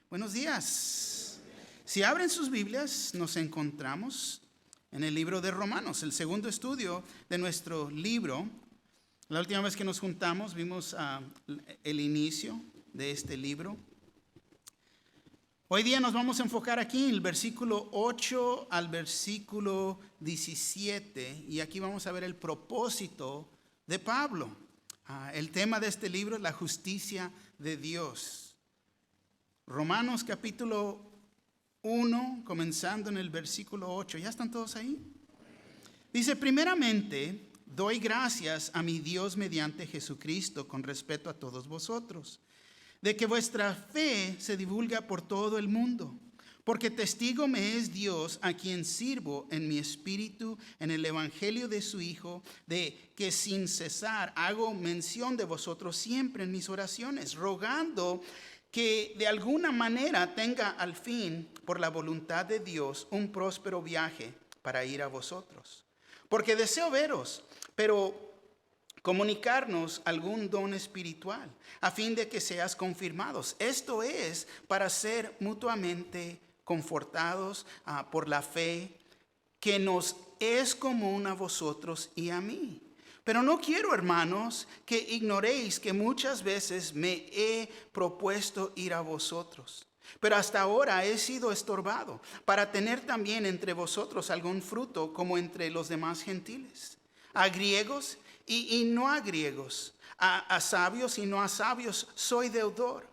Buenos días. Si abren sus Biblias, nos encontramos en el libro de Romanos, el segundo estudio de nuestro libro. La última vez que nos juntamos vimos el inicio de este libro. Hoy día nos vamos a enfocar aquí en el versículo 8 al versículo 17 y aquí vamos a ver el propósito de Pablo. El tema de este libro es la justicia de Dios. Romanos capítulo 1, comenzando en el versículo 8. ¿Ya están todos ahí? Dice, primeramente, doy gracias a mi Dios mediante Jesucristo con respecto a todos vosotros, de que vuestra fe se divulga por todo el mundo, porque testigo me es Dios a quien sirvo en mi espíritu en el evangelio de su Hijo, de que sin cesar hago mención de vosotros siempre en mis oraciones, rogando que de alguna manera tenga al fin, por la voluntad de Dios, un próspero viaje para ir a vosotros. Porque deseo veros, pero comunicarnos algún don espiritual, a fin de que seas confirmados. Esto es para ser mutuamente confortados por la fe que nos es común a vosotros y a mí. Pero no quiero, hermanos, que ignoréis que muchas veces me he propuesto ir a vosotros. Pero hasta ahora he sido estorbado para tener también entre vosotros algún fruto como entre los demás gentiles. A griegos y no a griegos, a sabios y no a sabios, soy deudor.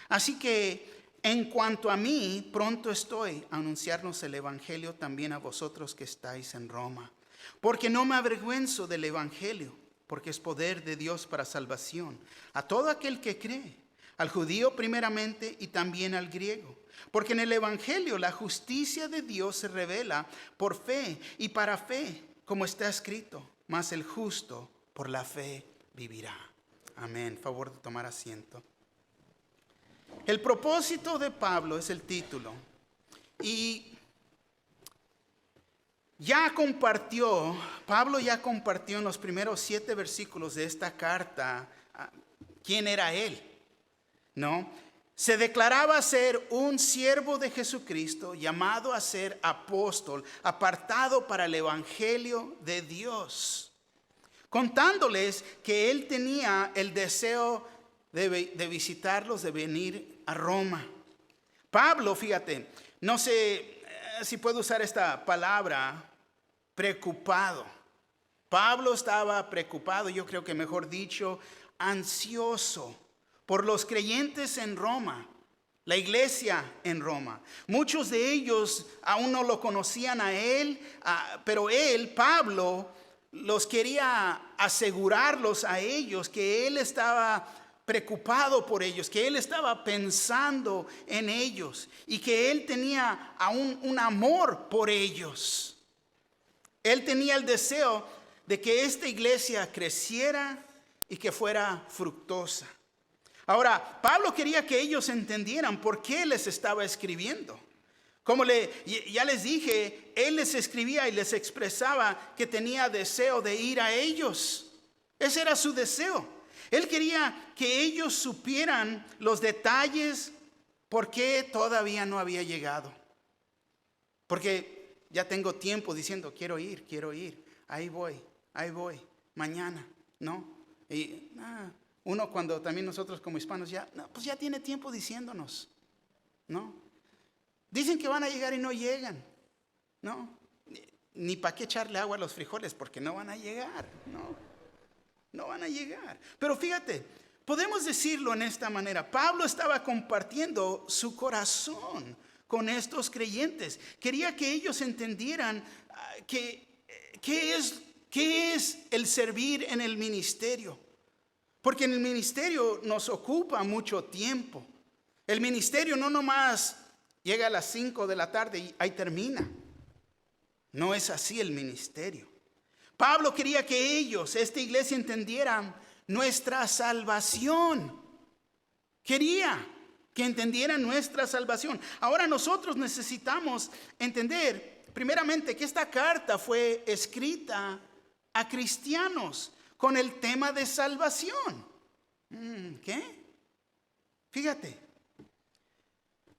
Así que en cuanto a mí, pronto estoy a anunciarnos el evangelio también a vosotros que estáis en Roma. Porque no me avergüenzo del evangelio, porque es poder de Dios para salvación a todo aquel que cree, al judío primeramente y también al griego. Porque en el evangelio la justicia de Dios se revela por fe y para fe, como está escrito, mas el justo por la fe vivirá. Amén. Favor de tomar asiento. El propósito de Pablo es el título. Y Pablo ya compartió en los primeros 7 versículos de esta carta quién era él, ¿no? Se declaraba ser un siervo de Jesucristo, llamado a ser apóstol, apartado para el evangelio de Dios, contándoles que él tenía el deseo de visitarlos, de venir a Roma. Pablo, fíjate, no sé si puedo usar esta palabra, preocupado. Pablo estaba preocupado, yo creo que mejor dicho, ansioso por los creyentes en Roma, la iglesia en Roma. Muchos de ellos aún no lo conocían a él, pero él, Pablo, los quería asegurarlos a ellos que él estaba preocupado por ellos, que él estaba pensando en ellos y que él tenía aún un amor por ellos. Él tenía el deseo de que esta iglesia creciera y que fuera fructuosa. Ahora, Pablo quería que ellos entendieran por qué les estaba escribiendo. Como ya les dije, él les escribía y les expresaba que tenía deseo de ir a ellos. Ese era su deseo. Él quería que ellos supieran los detalles por qué todavía no había llegado. Porque ya tengo tiempo diciendo, quiero ir, ahí voy, mañana, ¿no? Y uno cuando también nosotros como hispanos pues ya tiene tiempo diciéndonos, ¿no? Dicen que van a llegar y no llegan, ¿no? Ni para qué echarle agua a los frijoles porque no van a llegar, no van a llegar. Pero fíjate, podemos decirlo en esta manera, Pablo estaba compartiendo su corazón con estos creyentes. Quería que ellos entendieran qué es el servir en el ministerio. Porque en el ministerio nos ocupa mucho tiempo. El ministerio no nomás llega a las 5 de la tarde y ahí termina. No es así el ministerio. Pablo quería que ellos, esta iglesia, entendieran nuestra salvación. Quería que entendieran nuestra salvación. Ahora nosotros necesitamos entender, primeramente, que esta carta fue escrita a cristianos con el tema de salvación. ¿Qué? Fíjate,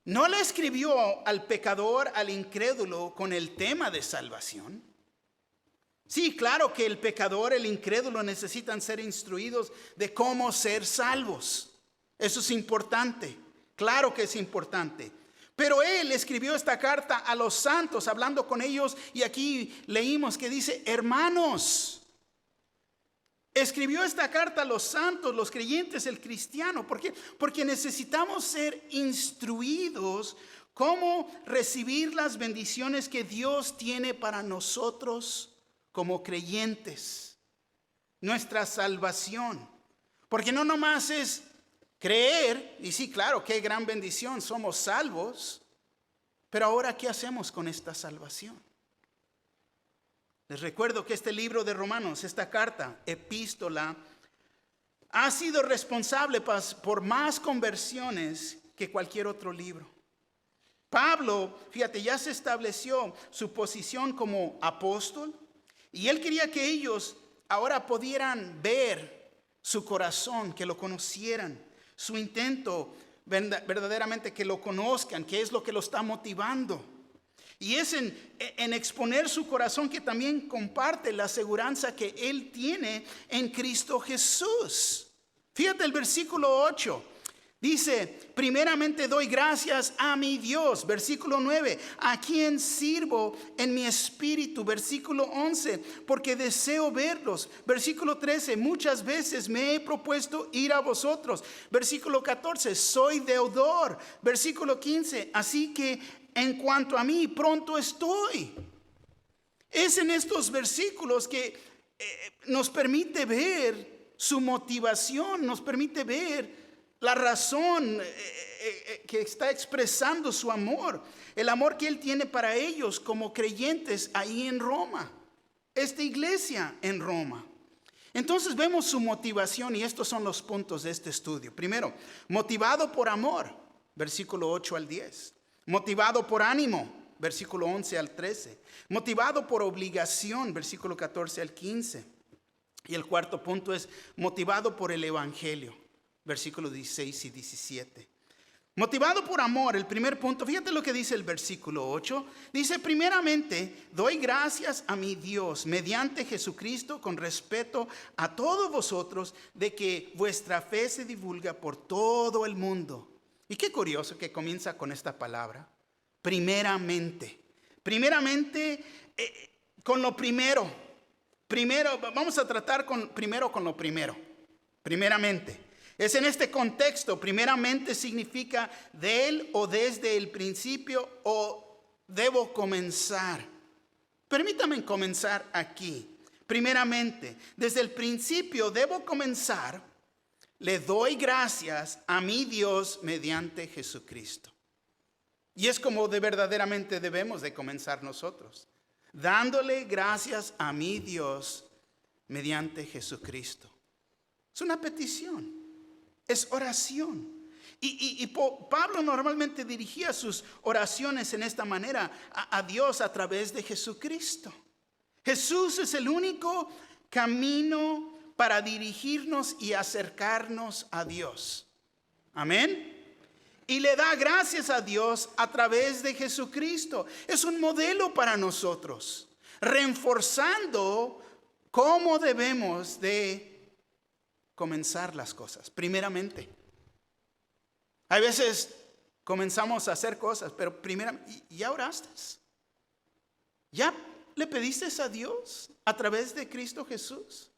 no le escribió al pecador, al incrédulo, con el tema de salvación. Sí, claro que el pecador, el incrédulo necesitan ser instruidos de cómo ser salvos. Eso es importante, claro que es importante. Pero él escribió esta carta a los santos, hablando con ellos, y aquí leímos que dice, hermanos. Escribió esta carta a los santos, los creyentes, el cristiano. ¿Por qué? Porque necesitamos ser instruidos cómo recibir las bendiciones que Dios tiene para nosotros como creyentes. Nuestra salvación. Porque no nomás es creer, y sí, claro, qué gran bendición, somos salvos. Pero ahora, ¿qué hacemos con esta salvación? Les recuerdo que este libro de Romanos, esta carta, epístola, ha sido responsable por más conversiones que cualquier otro libro. Pablo, fíjate, ya se estableció su posición como apóstol y él quería que ellos ahora pudieran ver su corazón, que lo conocieran, su intento verdaderamente que lo conozcan, qué es lo que lo está motivando. Y es en exponer su corazón que también comparte la aseguranza que él tiene en Cristo Jesús. Fíjate el versículo 8. Dice, primeramente doy gracias a mi Dios. Versículo 9, a quien sirvo en mi espíritu. Versículo 11, porque deseo verlos. Versículo 13, muchas veces me he propuesto ir a vosotros. Versículo 14, soy deudor. Versículo 15, así que en cuanto a mí, pronto estoy. Es en estos versículos que nos permite ver su motivación, nos permite ver la razón que está expresando su amor, el amor que él tiene para ellos como creyentes ahí en Roma, esta iglesia en Roma. Entonces vemos su motivación y estos son los puntos de este estudio. Primero, motivado por amor, versículo 8 al 10. Motivado por ánimo, versículo 11 al 13. Motivado por obligación, versículo 14 al 15. Y el cuarto punto es motivado por el evangelio, versículos 16 y 17. Motivado por amor, el primer punto, fíjate lo que dice el versículo 8. Dice, primeramente, doy gracias a mi Dios mediante Jesucristo con respeto a todos vosotros de que vuestra fe se divulga por todo el mundo. Y qué curioso que comienza con esta palabra, primeramente. Primeramente, con lo primero. Primero, vamos a tratar primero con lo primero. Primeramente. Es en este contexto, primeramente significa de él o desde el principio o debo comenzar. Permítame comenzar aquí. Primeramente, desde el principio debo comenzar. Le doy gracias a mi Dios mediante Jesucristo. Y es como verdaderamente debemos de comenzar nosotros. Dándole gracias a mi Dios mediante Jesucristo. Es una petición. Es oración. Y Pablo normalmente dirigía sus oraciones en esta manera a Dios a través de Jesucristo. Jesús es el único camino para dirigirnos y acercarnos a Dios. Amén. Y le da gracias a Dios a través de Jesucristo. Es un modelo para nosotros, reforzando cómo debemos de comenzar las cosas. Primeramente, hay veces comenzamos a hacer cosas, pero primeramente, ¿ya oraste? ¿Ya le pediste a Dios a través de Cristo Jesús?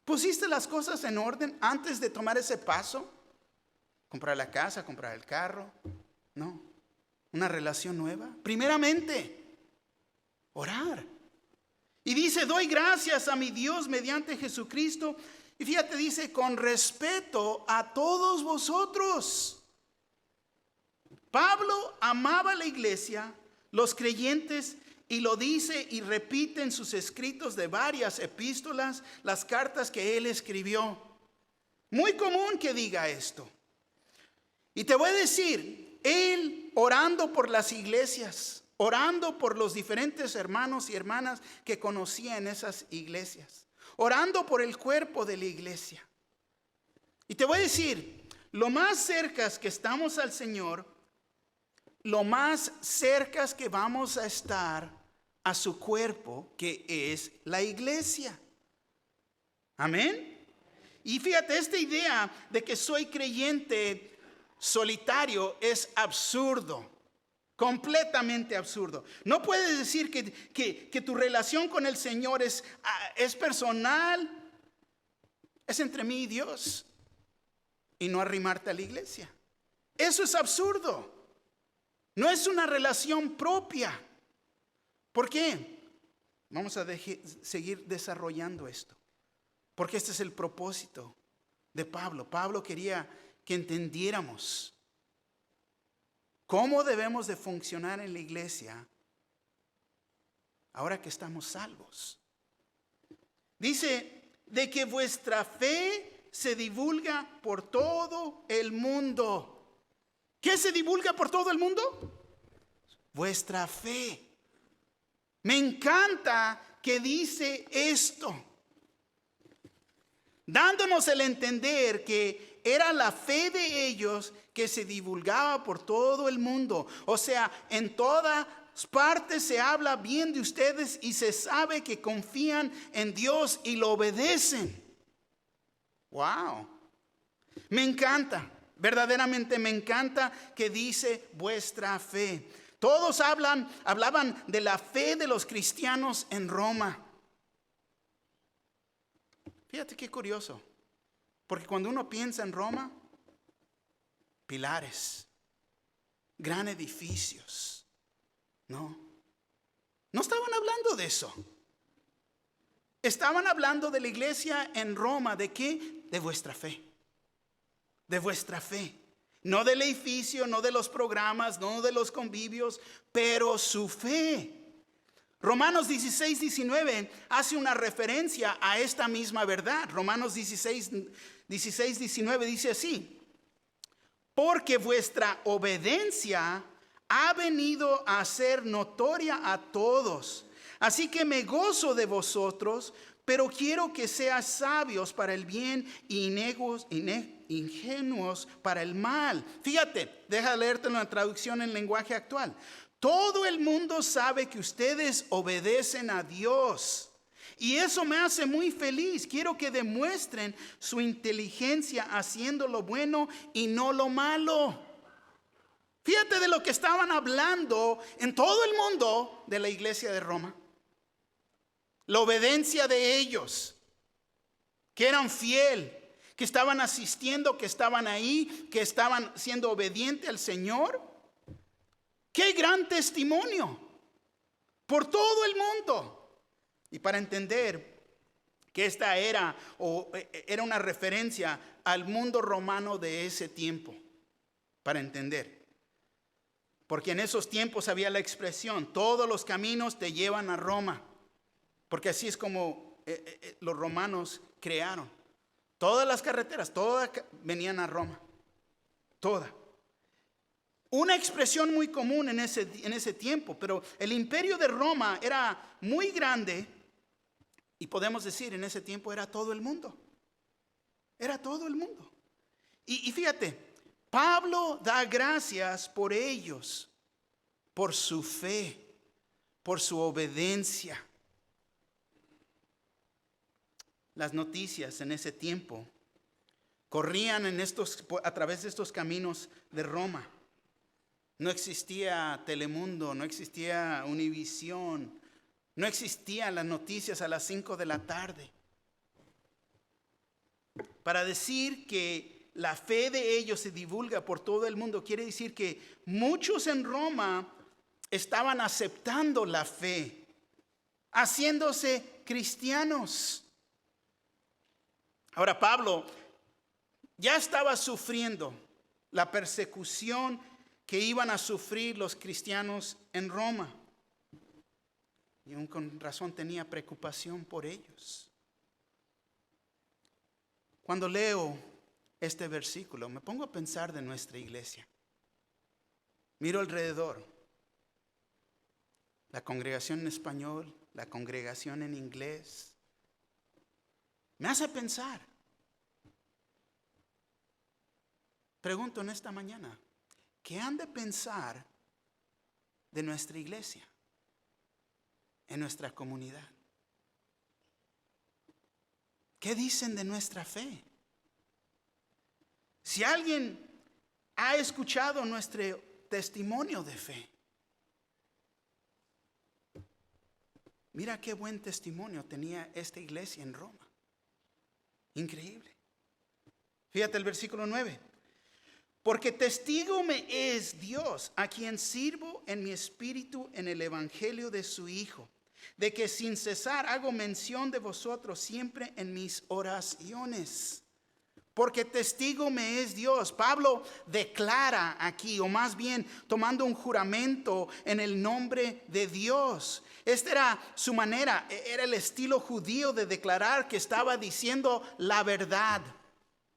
¿Pusiste las cosas en orden antes de tomar ese paso? ¿Comprar la casa, comprar el carro? No. ¿Una relación nueva? Primeramente, orar. Y dice, doy gracias a mi Dios mediante Jesucristo. Y fíjate, dice, con respeto a todos vosotros. Pablo amaba la iglesia, los creyentes, y lo dice y repite en sus escritos de varias epístolas, las cartas que él escribió. Muy común que diga esto. Y te voy a decir, él orando por las iglesias, orando por los diferentes hermanos y hermanas que conocía en esas iglesias, orando por el cuerpo de la iglesia. Y te voy a decir, lo más cerca que estamos al Señor, lo más cerca que vamos a estar a su cuerpo, que es la iglesia. Amén. Y fíjate, esta idea de que soy creyente solitario es absurdo, completamente absurdo. No puedes decir que tu relación con el Señor es personal, es entre mí y Dios, y no arrimarte a la iglesia. Eso es absurdo. No es una relación propia. ¿Por qué? Vamos a seguir desarrollando esto. Porque este es el propósito de Pablo. Pablo quería que entendiéramos cómo debemos de funcionar en la iglesia ahora que estamos salvos. Dice de que vuestra fe se divulga por todo el mundo. ¿Qué se divulga por todo el mundo? Vuestra fe. Me encanta que dice esto, dándonos el entender que era la fe de ellos que se divulgaba por todo el mundo. O sea, en todas partes se habla bien de ustedes y se sabe que confían en Dios y lo obedecen. Wow. Me encanta, verdaderamente me encanta que dice vuestra fe. Todos hablaban de la fe de los cristianos en Roma. Fíjate qué curioso, porque cuando uno piensa en Roma, pilares, gran edificios, no estaban hablando de eso. Estaban hablando de la iglesia en Roma. ¿De qué? De vuestra fe. De vuestra fe. No del edificio, no de los programas, no de los convivios, pero su fe. Romanos 16, 19 hace una referencia a esta misma verdad. Romanos 16, 19 dice así: porque vuestra obediencia ha venido a ser notoria a todos. Así que me gozo de vosotros, pero quiero que seas sabios para el bien y ingenuos para el mal. Fíjate, deja leerte una traducción en lenguaje actual. Todo el mundo sabe que ustedes obedecen a Dios. Y eso me hace muy feliz. Quiero que demuestren su inteligencia haciendo lo bueno y no lo malo. Fíjate de lo que estaban hablando en todo el mundo de la iglesia de Roma. La obediencia de ellos, que eran fiel, que estaban asistiendo, que estaban ahí, que estaban siendo obedientes al Señor. ¡Qué gran testimonio! Por todo el mundo. Y para entender que esta era una referencia al mundo romano de ese tiempo, para entender. Porque en esos tiempos había la expresión, todos los caminos te llevan a Roma. Porque así es como los romanos crearon. Todas las carreteras, todas venían a Roma. Todas. Una expresión muy común en ese tiempo, pero el imperio de Roma era muy grande y podemos decir en ese tiempo era todo el mundo. Era todo el mundo. Y fíjate, Pablo da gracias por ellos, por su fe, por su obediencia. Las noticias en ese tiempo corrían a través de estos caminos de Roma. No existía Telemundo, no existía Univisión, no existían las noticias a las 5 de la tarde. Para decir que la fe de ellos se divulga por todo el mundo, quiere decir que muchos en Roma estaban aceptando la fe, haciéndose cristianos. Ahora Pablo ya estaba sufriendo la persecución que iban a sufrir los cristianos en Roma. Y aún con razón tenía preocupación por ellos. Cuando leo este versículo, me pongo a pensar de nuestra iglesia. Miro alrededor. La congregación en español, la congregación en inglés. Me hace pensar. Pregunto en esta mañana, ¿qué han de pensar de nuestra iglesia, en nuestra comunidad? ¿Qué dicen de nuestra fe? Si alguien ha escuchado nuestro testimonio de fe, mira qué buen testimonio tenía esta iglesia en Roma. Increíble. Fíjate el versículo 9. Porque testigo me es Dios, a quien sirvo en mi espíritu en el evangelio de su Hijo, de que sin cesar hago mención de vosotros siempre en mis oraciones. Porque testigo me es Dios. Pablo declara aquí, o más bien tomando un juramento en el nombre de Dios. Esta era su manera, era el estilo judío de declarar que estaba diciendo la verdad,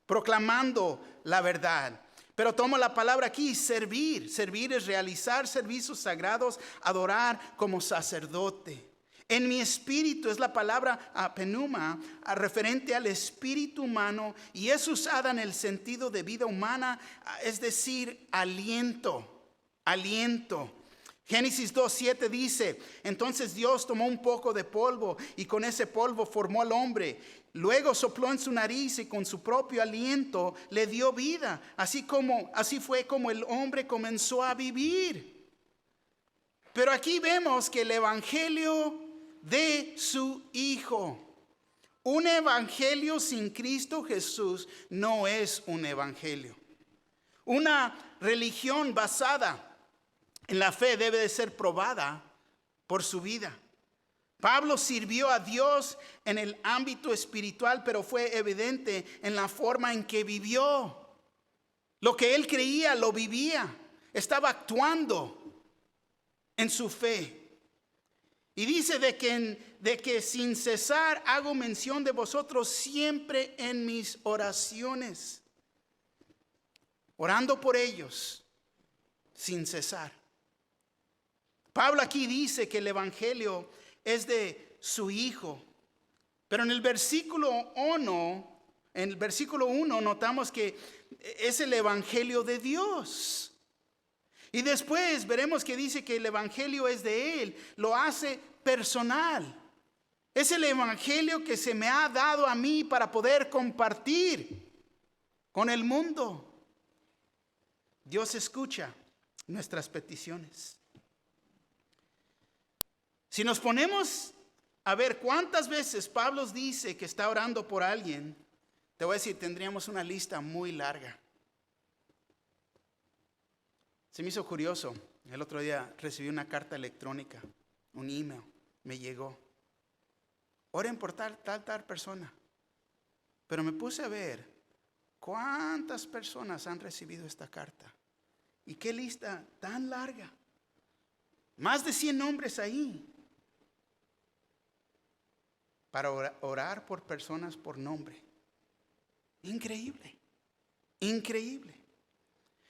proclamando la verdad. Pero tomo la palabra aquí, servir. Servir es realizar servicios sagrados, adorar como sacerdote. En mi espíritu es la palabra pneuma, referente al espíritu humano, y es usada en el sentido de vida humana, es decir, aliento, aliento. Génesis 2:7 dice, entonces Dios tomó un poco de polvo y con ese polvo formó al hombre. Luego sopló en su nariz y con su propio aliento le dio vida. Así fue como el hombre comenzó a vivir. Pero aquí vemos que el evangelio de su Hijo, un evangelio sin Cristo Jesús no es un evangelio. Una religión basada en la fe debe de ser probada por su vida. Pablo sirvió a Dios en el ámbito espiritual, pero fue evidente en la forma en que vivió. Lo que él creía lo vivía. Estaba actuando en su fe. Y dice de que sin cesar hago mención de vosotros siempre en mis oraciones. Orando por ellos sin cesar. Pablo aquí dice que el evangelio es de su Hijo. Pero en el versículo 1 notamos que es el evangelio de Dios. Y después veremos que dice que el evangelio es de Él. Lo hace personal. Es el evangelio que se me ha dado a mí para poder compartir con el mundo. Dios escucha nuestras peticiones. Si nos ponemos a ver cuántas veces Pablo dice que está orando por alguien, te voy a decir, tendríamos una lista muy larga. Se me hizo curioso. El otro día recibí una carta electrónica, un email, me llegó. Oren por tal persona. Pero me puse a ver cuántas personas han recibido esta carta. Y qué lista tan larga. Más de 100 nombres ahí. Para orar por personas por nombre. Increíble, increíble.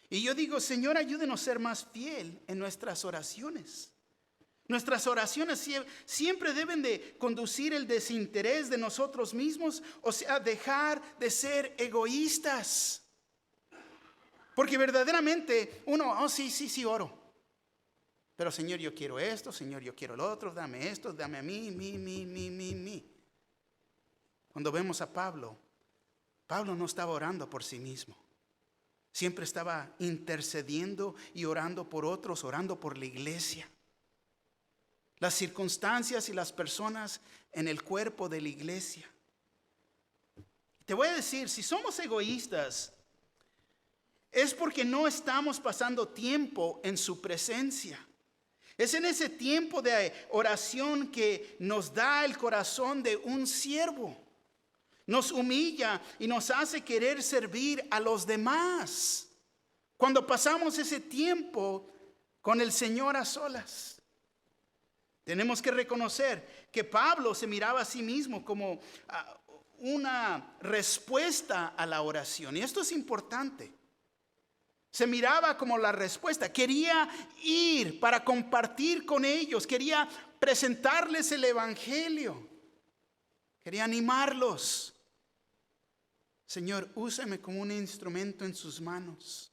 Y yo digo, Señor, ayúdenos a ser más fiel en nuestras oraciones. Nuestras oraciones siempre deben de conducir el desinterés de nosotros mismos, o sea, dejar de ser egoístas. Porque verdaderamente uno, sí, oro. Pero Señor, yo quiero esto, Señor, yo quiero lo otro, dame esto, dame a mí. Cuando vemos a Pablo no estaba orando por sí mismo. Siempre estaba intercediendo y orando por otros, orando por la iglesia. Las circunstancias y las personas en el cuerpo de la iglesia. Te voy a decir, si somos egoístas, es porque no estamos pasando tiempo en su presencia. Es en ese tiempo de oración que nos da el corazón de un siervo. Nos humilla y nos hace querer servir a los demás. Cuando pasamos ese tiempo con el Señor a solas. Tenemos que reconocer que Pablo se miraba a sí mismo como una respuesta a la oración. Y esto es importante. Se miraba como la respuesta. Quería ir para compartir con ellos. Quería presentarles el evangelio. Quería animarlos. Señor, úsame como un instrumento en sus manos.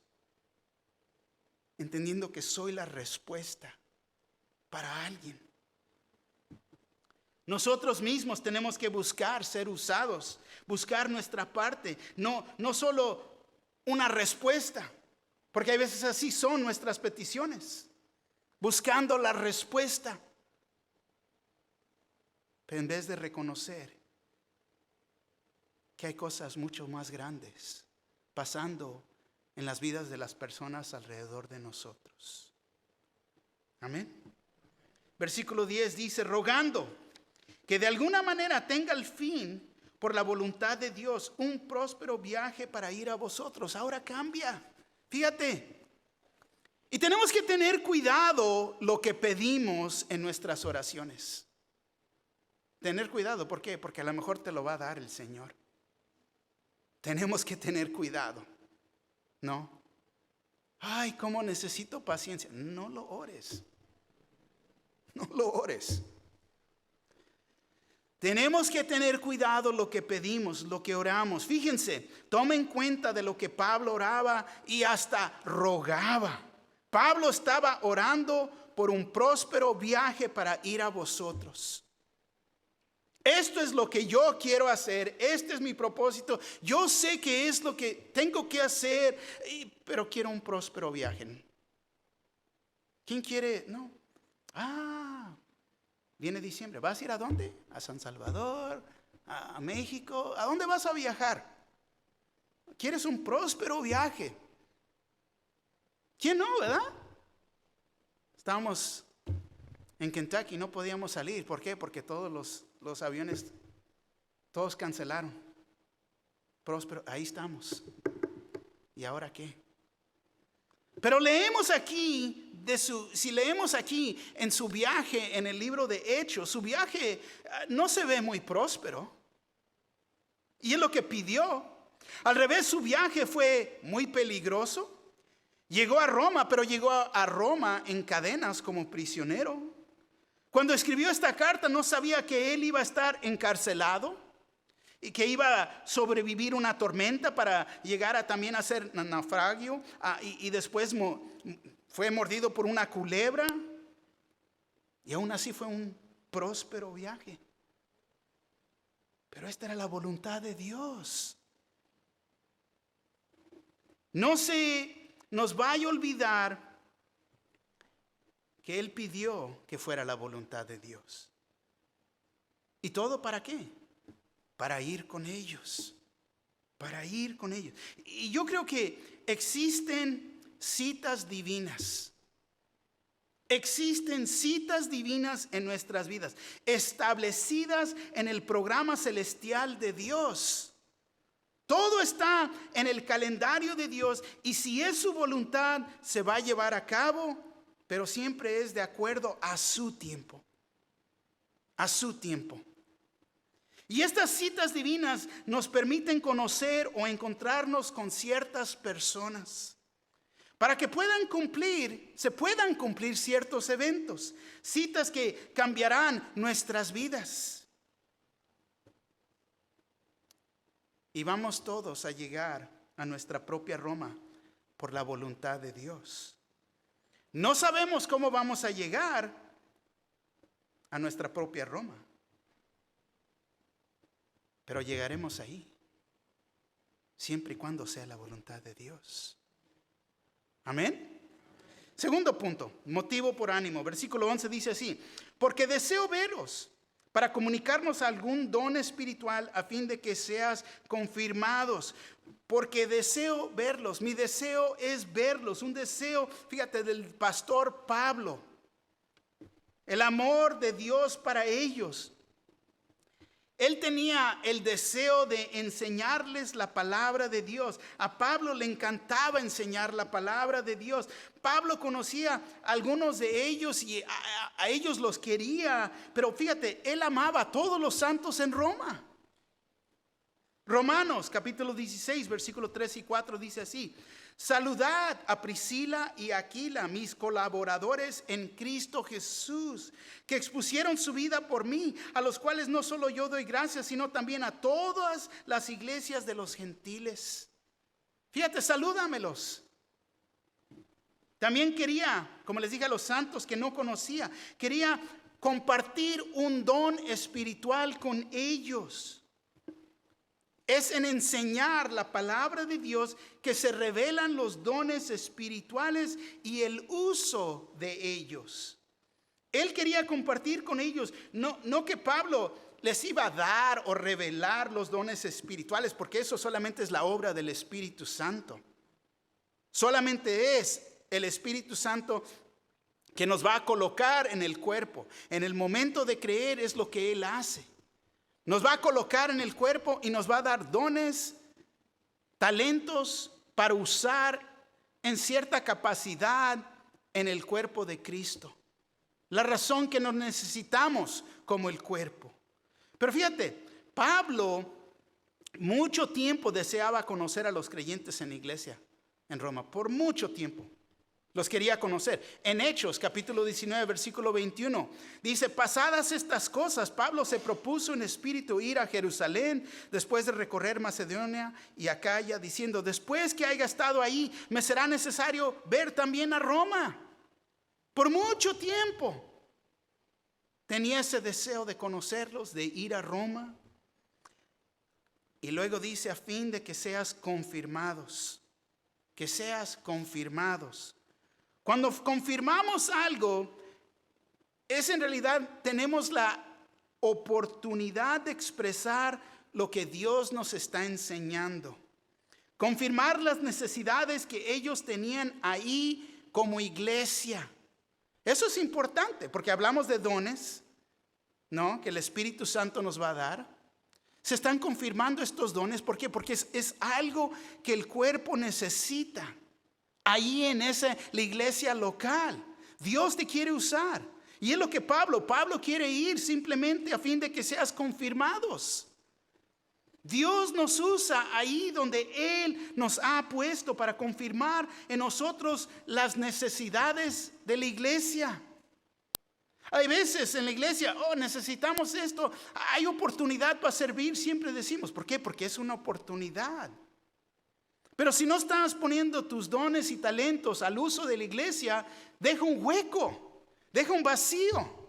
Entendiendo que soy la respuesta para alguien. Nosotros mismos tenemos que buscar ser usados, buscar nuestra parte, no solo una respuesta, porque hay veces así son nuestras peticiones, buscando la respuesta, pero en vez de reconocer que hay cosas mucho más grandes pasando en las vidas de las personas alrededor de nosotros. Amén. Versículo 10 dice, rogando que de alguna manera tenga el fin por la voluntad de Dios un próspero viaje para ir a vosotros. Ahora cambia, fíjate. Y tenemos que tener cuidado lo que pedimos en nuestras oraciones. Tener cuidado, ¿por qué? Porque a lo mejor te lo va a dar el Señor. Tenemos que tener cuidado, ¿no? Ay, cómo necesito paciencia. No lo ores. No lo ores. Tenemos que tener cuidado lo que pedimos, lo que oramos. Fíjense, tomen cuenta de lo que Pablo oraba y hasta rogaba. Pablo estaba orando por un próspero viaje para ir a vosotros. Esto es lo que yo quiero hacer, este es mi propósito. Yo sé que es lo que tengo que hacer, pero quiero un próspero viaje. ¿Quién quiere? No. Viene diciembre. ¿Vas a ir a dónde? A San Salvador, a México. ¿A dónde vas a viajar? ¿Quieres un próspero viaje? ¿Quién no, verdad? Estábamos en Kentucky, no podíamos salir. ¿Por qué? Porque todos los aviones, todos cancelaron. Próspero, ahí estamos. ¿Y ahora qué? Pero leemos aquí si leemos aquí en su viaje en el libro de Hechos, su viaje no se ve muy próspero. Y es lo que pidió. Al revés, su viaje fue muy peligroso. Llegó a Roma, pero llegó a Roma en cadenas como prisionero. Cuando escribió esta carta no sabía que él iba a estar encarcelado y que iba a sobrevivir una tormenta para llegar a también a ser naufragio, y después fue mordido por una culebra, y aún así fue un próspero viaje. Pero esta era la voluntad de Dios. No se nos vaya a olvidar que Él pidió que fuera la voluntad de Dios. ¿Y todo para qué? Para ir con ellos. Para ir con ellos. Y yo creo que existen citas divinas. Existen citas divinas en nuestras vidas, establecidas en el programa celestial de Dios. Todo está en el calendario de Dios, y si es su voluntad, se va a llevar a cabo, pero siempre es de acuerdo a su tiempo. A su tiempo. Y estas citas divinas nos permiten conocer o encontrarnos con ciertas personas para que se puedan cumplir ciertos eventos, citas que cambiarán nuestras vidas. Y vamos todos a llegar a nuestra propia Roma por la voluntad de Dios. No sabemos cómo vamos a llegar a nuestra propia Roma, pero llegaremos ahí, siempre y cuando sea la voluntad de Dios. Amén. Segundo punto, motivo por ánimo. Versículo 11 dice así: porque deseo veros para comunicarnos algún don espiritual a fin de que seas confirmados. Porque deseo verlos. Mi deseo es verlos. Un deseo, fíjate, del pastor Pablo. El amor de Dios para ellos. Él tenía el deseo de enseñarles la palabra de Dios. A Pablo le encantaba enseñar la palabra de Dios. Pablo conocía a algunos de ellos y a ellos los quería. Pero fíjate, él amaba a todos los santos en Roma. Romanos capítulo 16, versículos 3 y 4 dice así: saludad a Priscila y Aquila, mis colaboradores en Cristo Jesús, que expusieron su vida por mí, a los cuales no solo yo doy gracias, sino también a todas las iglesias de los gentiles. Fíjate, salúdamelos. También quería, como les dije a los santos que no conocía, quería compartir un don espiritual con ellos. Es en enseñar la palabra de Dios que se revelan los dones espirituales y el uso de ellos. Él quería compartir con ellos, no que Pablo les iba a dar o revelar los dones espirituales, porque eso solamente es la obra del Espíritu Santo. Solamente es el Espíritu Santo que nos va a colocar en el cuerpo. En el momento de creer es lo que Él hace. Nos va a colocar en el cuerpo y nos va a dar dones, talentos para usar en cierta capacidad en el cuerpo de Cristo. La razón que nos necesitamos como el cuerpo. Pero fíjate, Pablo mucho tiempo deseaba conocer a los creyentes en la iglesia en Roma. Por mucho tiempo los quería conocer. En Hechos capítulo 19 versículo 21 dice: pasadas estas cosas, Pablo se propuso en espíritu ir a Jerusalén después de recorrer Macedonia y Acaya, diciendo: después que haya estado ahí, me será necesario ver también a Roma. Por mucho tiempo tenía ese deseo de conocerlos, de ir a Roma. Y luego dice: a fin de que seas confirmados. Que seas confirmados. Cuando confirmamos algo, es en realidad tenemos la oportunidad de expresar lo que Dios nos está enseñando. Confirmar las necesidades que ellos tenían ahí como iglesia. Eso es importante porque hablamos de dones, ¿no? Que el Espíritu Santo nos va a dar. Se están confirmando estos dones. ¿Por qué? Porque es algo que el cuerpo necesita. Ahí en la iglesia local. Dios te quiere usar. Y es lo que Pablo quiere ir simplemente a fin de que seas confirmados. Dios nos usa ahí donde Él nos ha puesto para confirmar en nosotros las necesidades de la iglesia. Hay veces en la iglesia, necesitamos esto, hay oportunidad para servir, siempre decimos. ¿Por qué? Porque es una oportunidad. Pero si no estás poniendo tus dones y talentos al uso de la iglesia, deja un hueco, deja un vacío.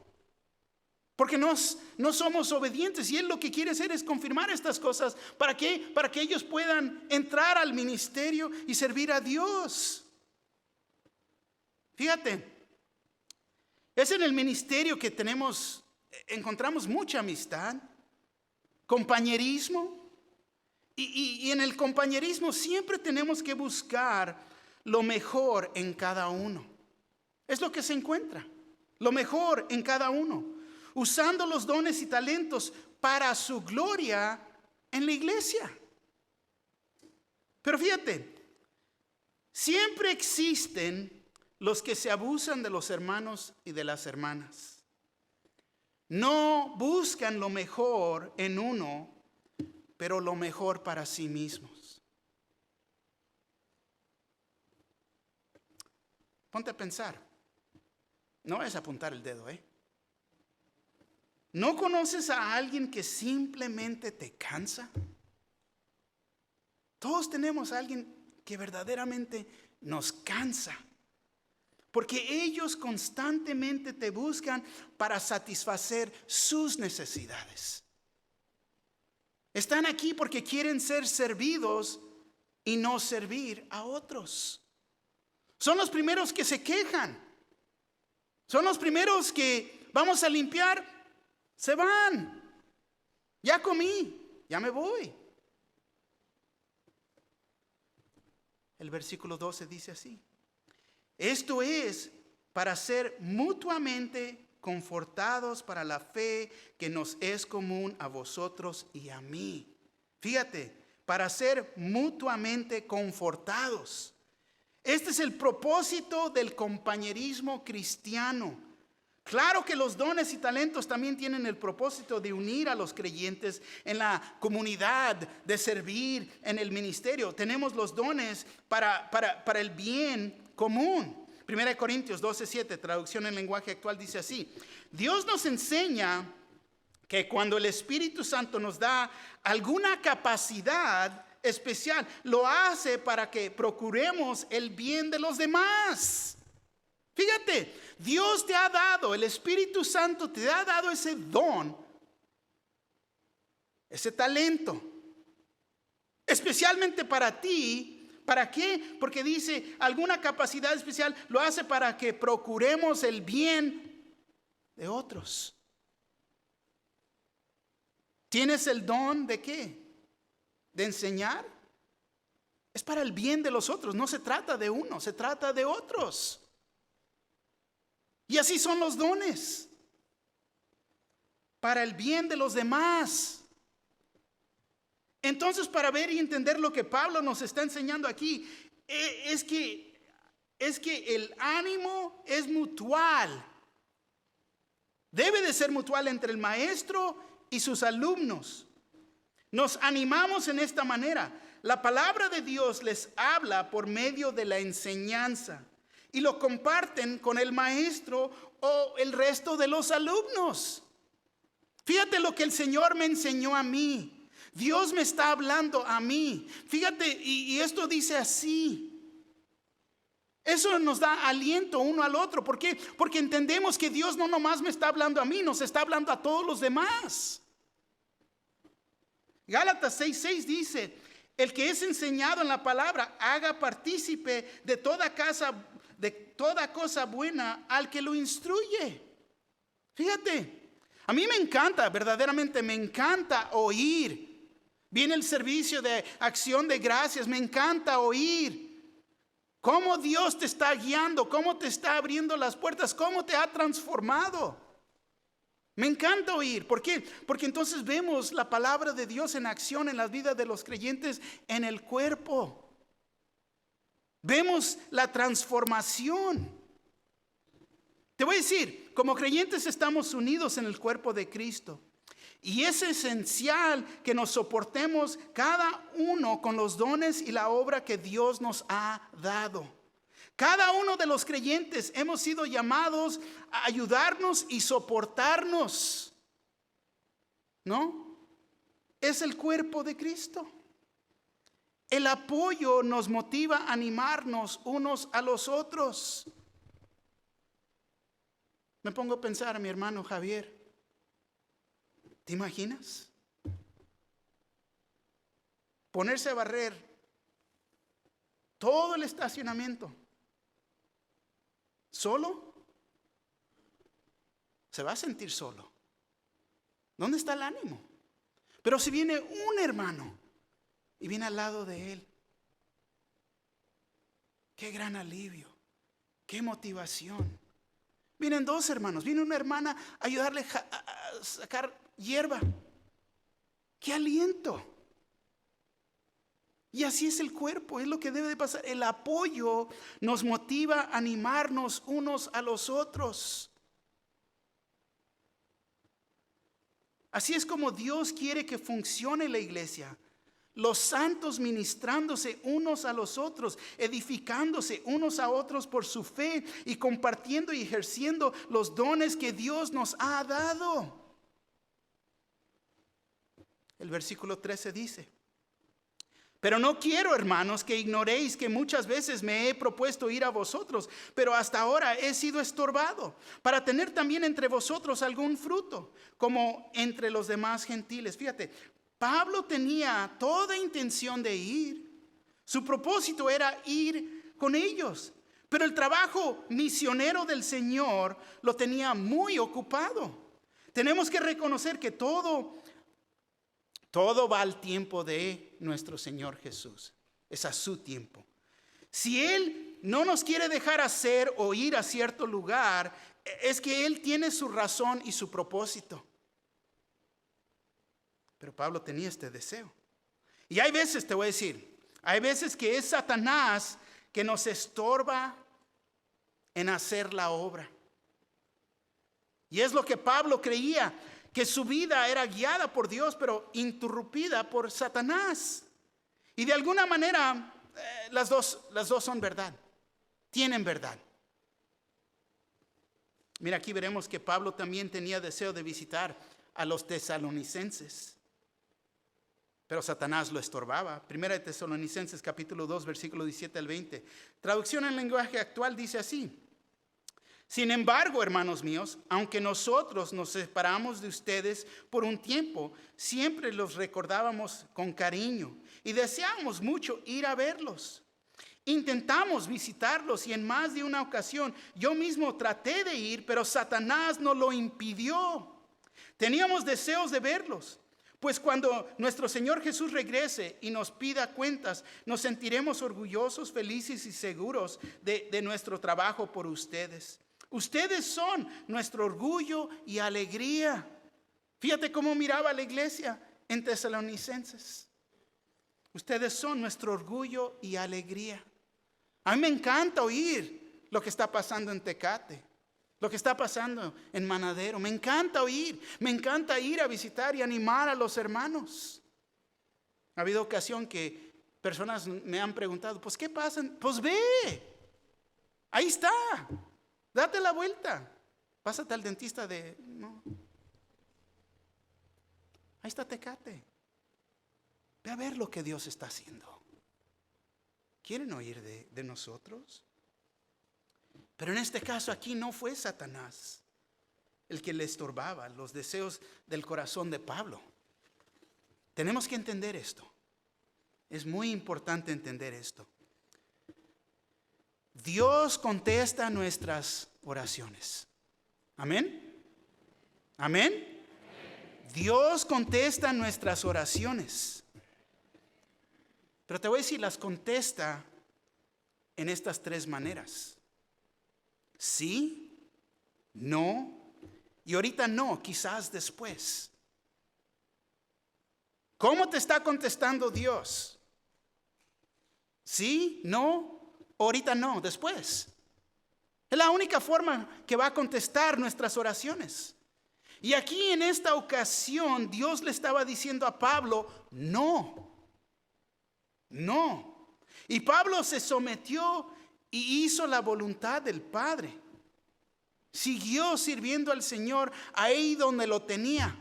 Porque no somos obedientes y Él lo que quiere hacer es confirmar estas cosas. ¿Para qué? Para que ellos puedan entrar al ministerio y servir a Dios. Fíjate, es en el ministerio que encontramos mucha amistad, compañerismo. Y en el compañerismo siempre tenemos que buscar lo mejor en cada uno. Es lo que se encuentra, lo mejor en cada uno. Usando los dones y talentos para su gloria en la iglesia. Pero fíjate, siempre existen los que se abusan de los hermanos y de las hermanas. No buscan lo mejor en uno, pero lo mejor para sí mismos. Ponte a pensar. No es apuntar el dedo, ¿No conoces a alguien que simplemente te cansa? Todos tenemos a alguien que verdaderamente nos cansa. Porque ellos constantemente te buscan para satisfacer sus necesidades. Están aquí porque quieren ser servidos y no servir a otros. Son los primeros que se quejan. Son los primeros que vamos a limpiar. Se van. Ya comí, ya me voy. El versículo 12 dice así: esto es para ser mutuamente confortados para la fe que nos es común a vosotros y a mí. Fíjate, para ser mutuamente confortados. Este es el propósito del compañerismo cristiano. Claro que los dones y talentos también tienen el propósito de unir a los creyentes en la comunidad, de servir en el ministerio. Tenemos los dones para el bien común. 1 Corintios 12:7, traducción en lenguaje actual, dice así: Dios nos enseña que cuando el Espíritu Santo nos da alguna capacidad especial, lo hace para que procuremos el bien de los demás. Fíjate, Dios te ha dado, el Espíritu Santo te ha dado ese don, ese talento, especialmente para ti. ¿Para qué? Porque dice, alguna capacidad especial lo hace para que procuremos el bien de otros. ¿Tienes el don de qué? ¿De enseñar? Es para el bien de los otros. No se trata de uno, se trata de otros. Y así son los dones. Para el bien de los demás. Entonces, para ver y entender lo que Pablo nos está enseñando aquí, es que el ánimo es mutual. Debe de ser mutual entre el maestro y sus alumnos. Nos animamos en esta manera. La palabra de Dios les habla por medio de la enseñanza y lo comparten con el maestro o el resto de los alumnos. Fíjate lo que el Señor me enseñó a mí. Dios me está hablando a mí. Fíjate, y esto dice así. Eso nos da aliento uno al otro. ¿Por qué? Porque entendemos que Dios no nomás me está hablando a mí, nos está hablando a todos los demás. Gálatas 6:6 dice: el que es enseñado en la palabra, haga partícipe de toda cosa buena al que lo instruye. Fíjate, a mí me encanta, verdaderamente me encanta oír. Viene el servicio de acción de gracias, me encanta oír cómo Dios te está guiando, cómo te está abriendo las puertas, cómo te ha transformado. Me encanta oír. ¿Por qué? Porque entonces vemos la palabra de Dios en acción en las vidas de los creyentes en el cuerpo. Vemos la transformación. Te voy a decir, como creyentes estamos unidos en el cuerpo de Cristo. Y es esencial que nos soportemos cada uno con los dones y la obra que Dios nos ha dado. Cada uno de los creyentes hemos sido llamados a ayudarnos y soportarnos. ¿No? Es el cuerpo de Cristo. El apoyo nos motiva a animarnos unos a los otros. Me pongo a pensar a mi hermano Javier. ¿Te imaginas? Ponerse a barrer todo el estacionamiento. ¿Solo? Se va a sentir solo. ¿Dónde está el ánimo? Pero si viene un hermano y viene al lado de él, qué gran alivio, qué motivación. Vienen dos hermanos, viene una hermana a ayudarle a sacar hierba. ¡Qué aliento! Y así es el cuerpo, es lo que debe de pasar. El apoyo nos motiva a animarnos unos a los otros. Así es como Dios quiere que funcione la iglesia. Los santos ministrándose unos a los otros, edificándose unos a otros por su fe y compartiendo y ejerciendo los dones que Dios nos ha dado. El versículo 13 dice: pero no quiero, hermanos, que ignoréis que muchas veces me he propuesto ir a vosotros, pero hasta ahora he sido estorbado, para tener también entre vosotros algún fruto, como entre los demás gentiles. Fíjate, Pablo tenía toda intención de ir. Su propósito era ir con ellos, pero el trabajo misionero del Señor lo tenía muy ocupado. Tenemos que reconocer que todo va al tiempo de nuestro Señor Jesús. Es a su tiempo. Si Él no nos quiere dejar hacer o ir a cierto lugar, es que Él tiene su razón y su propósito. Pero Pablo tenía este deseo. Y hay veces, te voy a decir, hay veces que es Satanás que nos estorba en hacer la obra. Y es lo que Pablo creía, que su vida era guiada por Dios, pero interrumpida por Satanás. Y de alguna manera, las dos son verdad. Tienen verdad. Mira, aquí veremos que Pablo también tenía deseo de visitar a los tesalonicenses, pero Satanás lo estorbaba. Primera de Tesalonicenses capítulo 2 versículo 17 al 20. Traducción en lenguaje actual dice así: Sin embargo, hermanos míos, aunque nosotros nos separamos de ustedes por un tiempo, siempre los recordábamos con cariño y deseábamos mucho ir a verlos. Intentamos visitarlos y en más de una ocasión yo mismo traté de ir, pero Satanás nos lo impidió. Teníamos deseos de verlos, pues cuando nuestro Señor Jesús regrese y nos pida cuentas, nos sentiremos orgullosos, felices y seguros de nuestro trabajo por ustedes. Ustedes son nuestro orgullo y alegría. Fíjate cómo miraba la iglesia en Tesalonicenses. Ustedes son nuestro orgullo y alegría. A mí me encanta oír lo que está pasando en Tecate, lo que está pasando en Manadero. Me encanta ir a visitar y animar a los hermanos. Ha habido ocasión que personas me han preguntado, pues ¿qué pasa? Pues ve, ahí está. Date la vuelta. Pásate al dentista no. Ahí está Tecate. Ve a ver lo que Dios está haciendo. ¿Quieren oír de nosotros? Pero en este caso aquí no fue Satanás el que le estorbaba los deseos del corazón de Pablo. Tenemos que entender esto. Es muy importante entender esto. Dios contesta nuestras oraciones. ¿Amén? ¿Amén? Dios contesta nuestras oraciones. Pero te voy a decir, las contesta en estas tres maneras. Sí, no, y ahorita no, quizás después. ¿Cómo te está contestando Dios? Sí, no, ahorita no, después. Es la única forma que va a contestar nuestras oraciones. Y aquí en esta ocasión Dios le estaba diciendo a Pablo, no. Y Pablo se sometió y hizo la voluntad del Padre. Siguió sirviendo al Señor ahí donde lo tenía.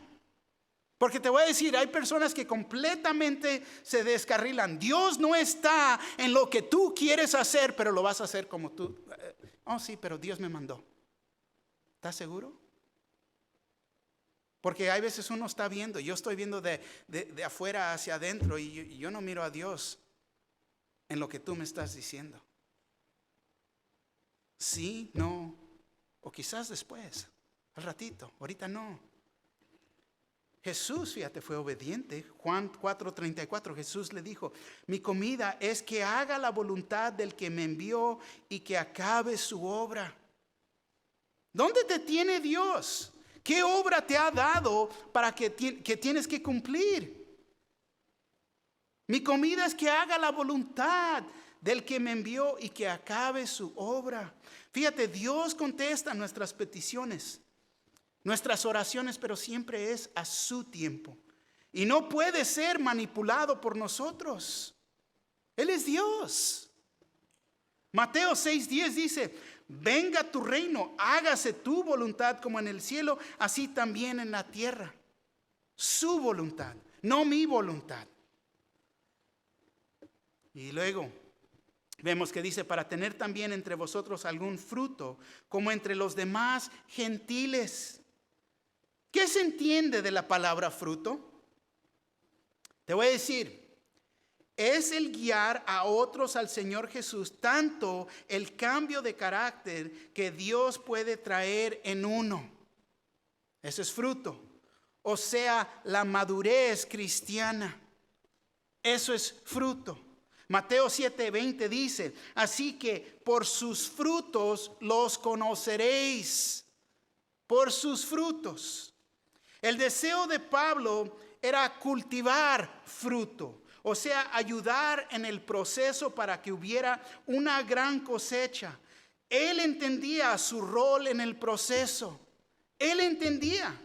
Porque te voy a decir, hay personas que completamente se descarrilan. Dios no está en lo que tú quieres hacer, pero lo vas a hacer como tú. Oh, sí, pero Dios me mandó. ¿Estás seguro? Porque hay veces uno está viendo, yo estoy viendo de afuera hacia adentro y yo no miro a Dios en lo que tú me estás diciendo. Sí, no, o quizás después, al ratito, ahorita no. Jesús, fíjate, fue obediente. Juan 4:34, Jesús le dijo, mi comida es que haga la voluntad del que me envió y que acabe su obra. ¿Dónde te tiene Dios? ¿Qué obra te ha dado para que tienes que cumplir? Mi comida es que haga la voluntad del que me envió y que acabe su obra. Fíjate, Dios contesta nuestras peticiones, nuestras oraciones, pero siempre es a su tiempo. Y no puede ser manipulado por nosotros. Él es Dios. Mateo 6:10 dice, venga tu reino, hágase tu voluntad como en el cielo, así también en la tierra. Su voluntad, no mi voluntad. Y luego vemos que dice, para tener también entre vosotros algún fruto, como entre los demás gentiles. ¿Qué se entiende de la palabra fruto? Te voy a decir, es el guiar a otros al Señor Jesús, tanto el cambio de carácter que Dios puede traer en uno. Eso es fruto. O sea, la madurez cristiana. Eso es fruto. Mateo 7:20 dice, así que por sus frutos los conoceréis. Por sus frutos. El deseo de Pablo era cultivar fruto, o sea, ayudar en el proceso para que hubiera una gran cosecha. Él entendía su rol en el proceso. Él entendía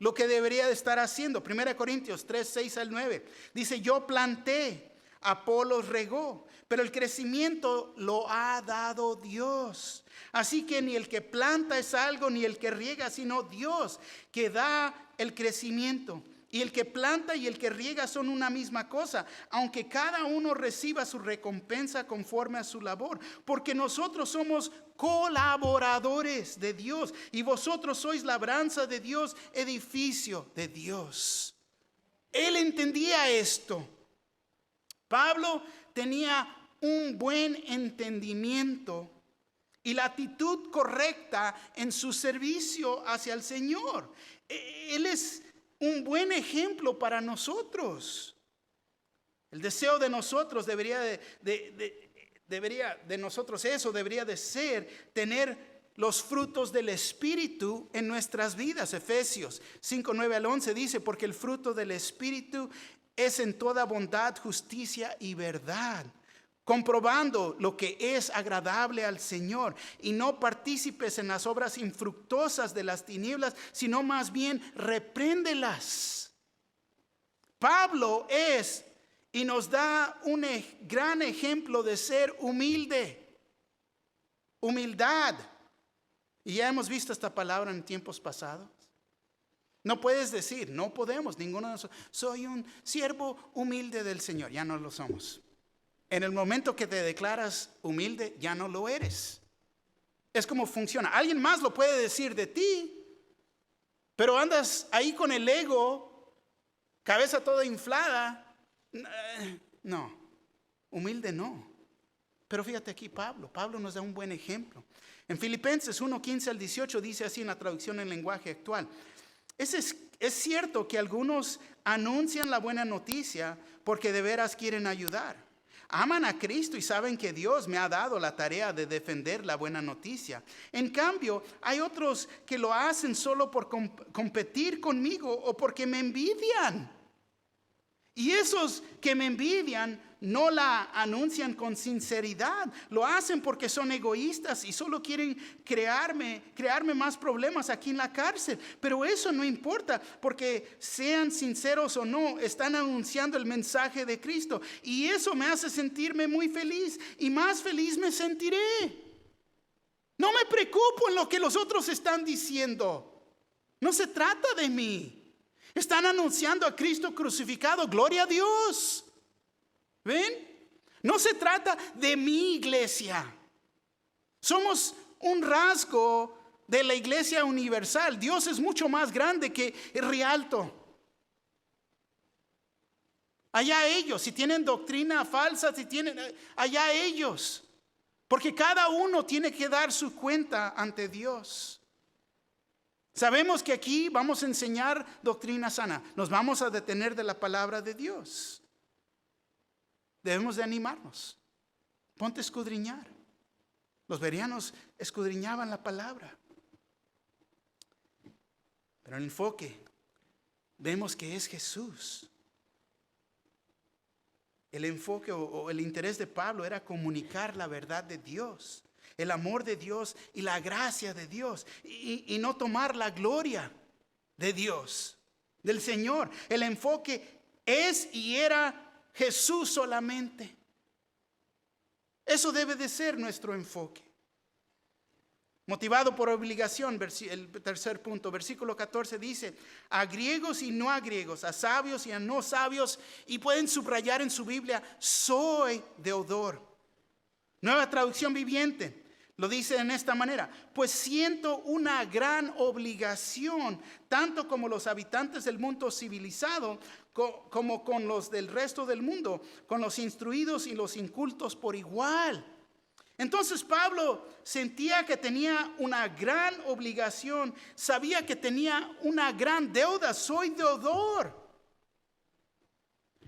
lo que debería de estar haciendo. 1 Corintios 3:6-9 dice, yo planté, Apolos regó, pero el crecimiento lo ha dado Dios. Así que ni el que planta es algo, ni el que riega, sino Dios que da el crecimiento. Y el que planta y el que riega son una misma cosa, aunque cada uno reciba su recompensa conforme a su labor. Porque nosotros somos colaboradores de Dios y vosotros sois labranza de Dios, edificio de Dios. Él entendía esto. Pablo tenía un buen entendimiento y la actitud correcta en su servicio hacia el Señor. Él es un buen ejemplo para nosotros. El deseo de nosotros debería de ser tener los frutos del Espíritu en nuestras vidas. Efesios 5:9-11 dice: porque el fruto del Espíritu es en toda bondad, justicia y verdad, comprobando lo que es agradable al Señor, y no partícipes en las obras infructuosas de las tinieblas, sino más bien repréndelas. Pablo es y nos da un gran ejemplo de ser humilde, humildad. Y ya hemos visto esta palabra en tiempos pasados. No puedes decir, no podemos, ninguno de nosotros, soy un siervo humilde del Señor. Ya no lo somos. En el momento que te declaras humilde, ya no lo eres. Es como funciona. Alguien más lo puede decir de ti, pero andas ahí con el ego, cabeza toda inflada. No, humilde no. Pero fíjate aquí Pablo nos da un buen ejemplo. En Filipenses 1:15-18 dice así en la traducción en lenguaje actual: es cierto que algunos anuncian la buena noticia porque de veras quieren ayudar. Aman a Cristo y saben que Dios me ha dado la tarea de defender la buena noticia. En cambio, hay otros que lo hacen solo por competir conmigo o porque me envidian. Y esos que me envidian no la anuncian con sinceridad. Lo hacen porque son egoístas y solo quieren crearme más problemas aquí en la cárcel. Pero eso no importa, porque sean sinceros o no, están anunciando el mensaje de Cristo. Y eso me hace sentirme muy feliz, y más feliz me sentiré. No me preocupo en lo que los otros están diciendo. No se trata de mí. Están anunciando a Cristo crucificado. Gloria a Dios. ¿Ven? No se trata de mi iglesia. Somos un rasgo de la iglesia universal. Dios es mucho más grande que Rialto. Allá ellos, si tienen doctrina falsa, allá ellos. Porque cada uno tiene que dar su cuenta ante Dios. Sabemos que aquí vamos a enseñar doctrina sana. Nos vamos a detener de la palabra de Dios. Debemos de animarnos. Ponte a escudriñar. Los bereanos escudriñaban la palabra. Pero el enfoque, vemos que es Jesús. El enfoque o el interés de Pablo era comunicar la verdad de Dios, el amor de Dios y la gracia de Dios, y no tomar la gloria de Dios, del Señor. El enfoque es y era Jesús solamente. Eso debe de ser nuestro enfoque. Motivado por obligación, el tercer punto, versículo 14 dice: a griegos y no a griegos, a sabios y a no sabios, y pueden subrayar en su Biblia, soy deudor. Nueva traducción viviente lo dice en esta manera: pues siento una gran obligación, tanto como los habitantes del mundo civilizado, como con los del resto del mundo, con los instruidos y los incultos por igual. Entonces Pablo sentía que tenía una gran obligación, sabía que tenía una gran deuda. Soy deudor.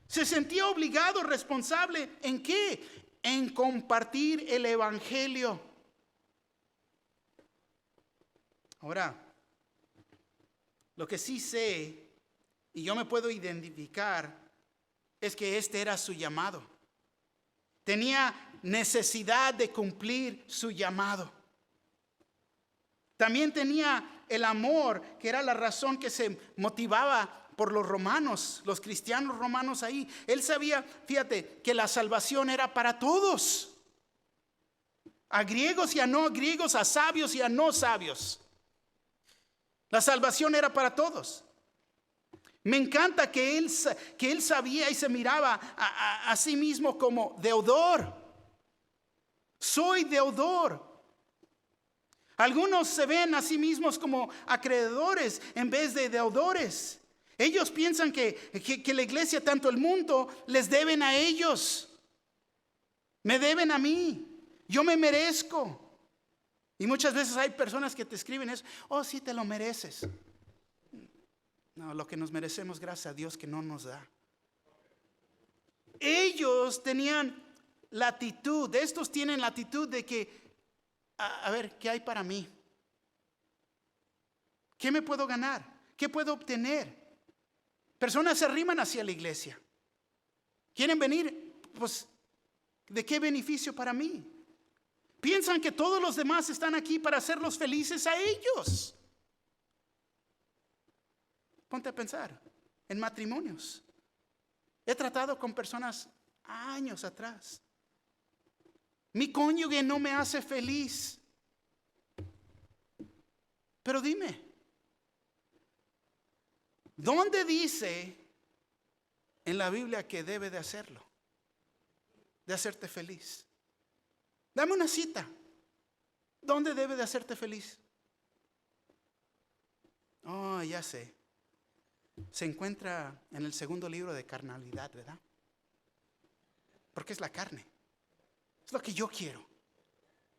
Se sentía obligado, responsable. ¿En qué? En compartir el evangelio. Ahora, lo que sí sé, y yo me puedo identificar, es que este era su llamado. Tenía necesidad de cumplir su llamado. También tenía el amor, que era la razón que se motivaba por los romanos, los cristianos romanos ahí. Él sabía, fíjate, que la salvación era para todos. A griegos y a no griegos, a sabios y a no sabios. La salvación era para todos. Me encanta que él sabía y se miraba a sí mismo como deudor. Soy deudor. Algunos se ven a sí mismos como acreedores en vez de deudores. Ellos piensan que la iglesia, tanto el mundo, les deben a ellos. Me deben a mí. Yo me merezco. Y muchas veces hay personas que te escriben eso. Oh, sí, te lo mereces. No, lo que nos merecemos, gracias a Dios que no nos da. Ellos tenían la actitud, estos tienen la actitud de que, a ver, ¿qué hay para mí? ¿Qué me puedo ganar? ¿Qué puedo obtener? Personas se arriman hacia la iglesia. ¿Quieren venir? Pues, ¿de qué beneficio para mí? Piensan que todos los demás están aquí para hacerlos felices a ellos. Ponte a pensar en matrimonios. He tratado con personas años atrás. Mi cónyuge no me hace feliz. Pero dime, ¿dónde dice en la Biblia que debe de hacerlo? De hacerte feliz. Dame una cita. ¿Dónde debe de hacerte feliz? Oh, ya sé. Se encuentra en el segundo libro de carnalidad, ¿verdad? Porque es la carne. Es lo que yo quiero.